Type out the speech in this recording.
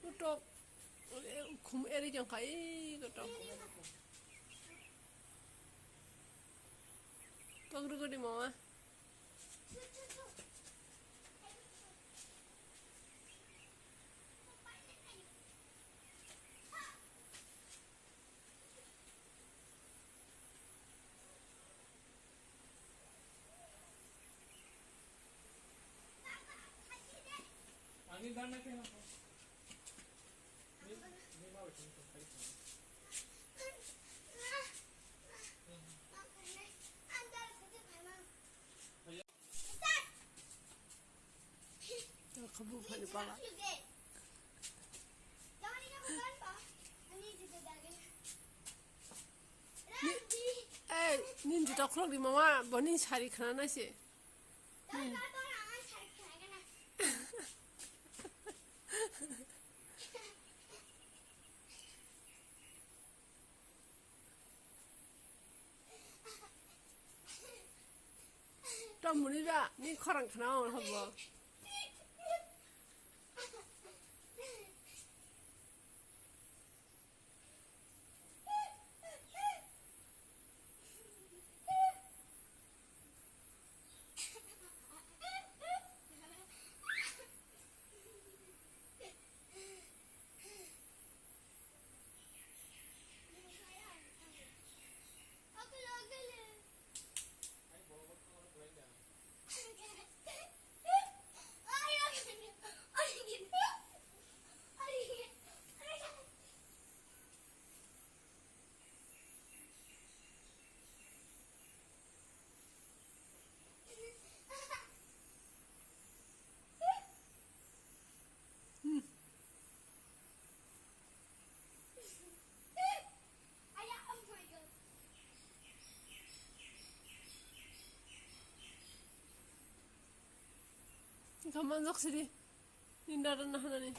Utok khum eri jong kai utok pagru ko di mama Angin dan naik enak. Ini mau itu kayak kabu pani pala nin juta krok di mama boni sari khana na se muni ba ni khorang khana habo kaman zok sidi ninda na hana ni